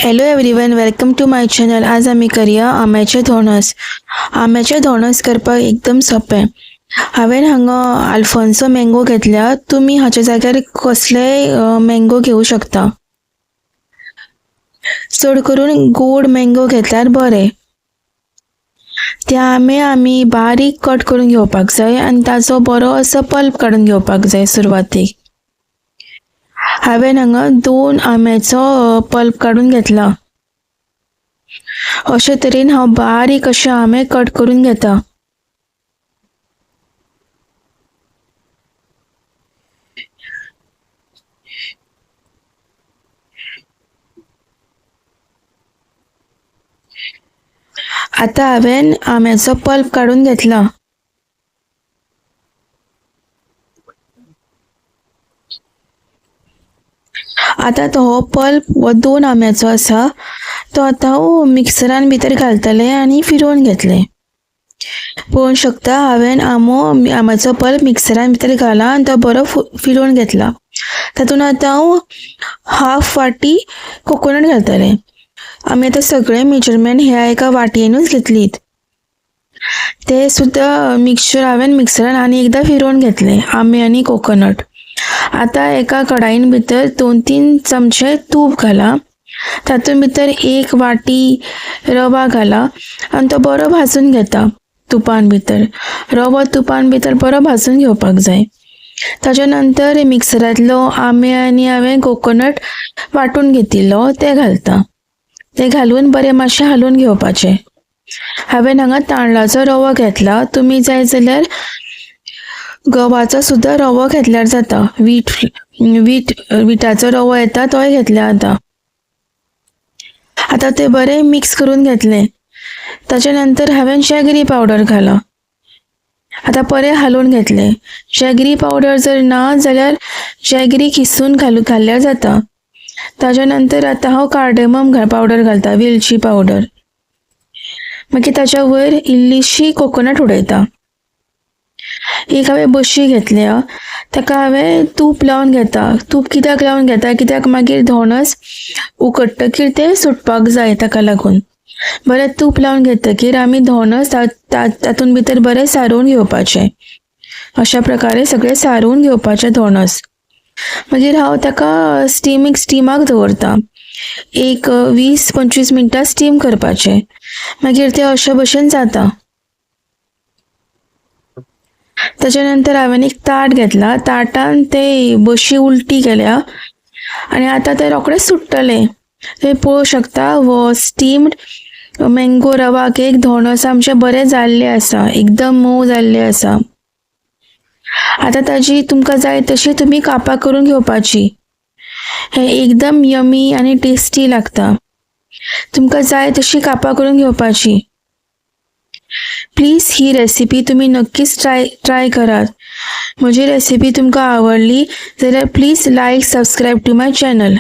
Hello everyone, welcome to my channel. आज आम्ही करूया आंब्याचे धोणस. आंब्याचे धोणस करपाक एकदम सोपें. हांवें हांगा आल्फोन्सो मँगो घेतल्या. तुम्ही हाच्या जाग्यार कसलेय मँगो घेवं शकता. चड करून गोड मँगो घेतल्यार बरें. ते आंबे आमी बारीक कट करून घेवपाक जाय आनी ताचो बरो असो पल्प काडून घेवपाक जाय सुरवातीक. हांवें हांगा 2 आंब्याचो पल्प काडून घेतला. अशे तरेन हांव बारीक अशे आंबे कट करून घेता. आता हांवें आंब्याचो पल्प काडून घेतला. आता तो पल्प हो 2 आंब्याचो आसा तो आता हांव मिक्सरान भितर घालतले आनी फिरोवन घेतले. पळोवंक शकता हांवें आंब्याचो पल्प मिक्सरान भितर घाला आनी तो बरो फिरोवन घेतला. तातूंत आता हांव हाफ वाटी कोकोनट घालतले. आमी आतां सगळे मेजरमेंट ह्या एका वाटयेनूच घेतलीत. ते सुद्दां मिक्सचर हांवें मिक्सरान आनी एकदां फिरोवन घेतले आंबे आनी कोकोनट. आता एका कढाईन भितर 2-3 चमचे तूप घाला. तातूंत भितर 1 वाटी रवा घाला आनी तो बरो भाजून घेता तुपान भितर. रवो तुपान भितर बरो भाजून घेवपाक जाय. ताच्या नंतर मिक्सरांतलो आंबे आनी हांवें कोकोनट वाटून घेतिल्लो ते घालता. ते घालून बरें मातशें हालोवन घेवपाचें. हांवें हांगा तांदळाचो रवो घेतला. तुमी जाय जाल्यार गव्हाचो सुद्दां रवो घेतल्यार जाता. विटाचो रवो येता तोय घेतल्या जाता. आता ते बरें मिक्स करून घेतले. ताच्या नंतर हांवें जॅगरी पावडर घाला. आता बरें हालोवन घेतले. जॅगरी पावडर जर ना जाल्यार जॅगरी किसून घाल्यार जाता. ताच्या नंतर आता हांव कार्डमम पावडर घालता, वेलची पावडर. मागीर ताच्या वयर इल्लीशी कोकोनट उडयता. एक हांवें बशी घेतल्या ताका हांवें तूप लावन घेता. तूप कित्याक लावन घेता कित्याक मागीर धोणस उकडटकीर ते सुटपाक जाय ताका लागून. बरें तूप लावन घेतकीर आमी धोणस तातूंत भितर बरें सारोवन घेवपाचें. अशा प्रकारे सगळें सारोवन घेवपाचें धोणस. मागीर हांव ताका स्टिमाक दवरता. एक 20-25 मिनटां स्टीम करपाचें. मागीर ते अशे भशेन जाता. ताच्या नंतर हांवें एक ताट घेतला. ताटान ते बशी उलटी केल्या आनी आतां ते रोखडेच सुट्टले. तुम्ही पळोवंक शकता हो स्टीम्ड मँगो रवा केक धोणस आमचे बरें जाल्ले आसा, एकदम मोव जाल्ले आसा. आता ताजी तुमकां जाय तशी तुमी कापां करून घेवपाची. हे एकदम यमी आनी टेस्टी लागता. तुमकां जाय तशी कापां करून घेवपाची. प्लीज ही रेसिपी तुम्ही नक्कीच ट्राय करात. म्हजी रेसिपी तुमकां आवडली जाल्यार please like, subscribe to my channel.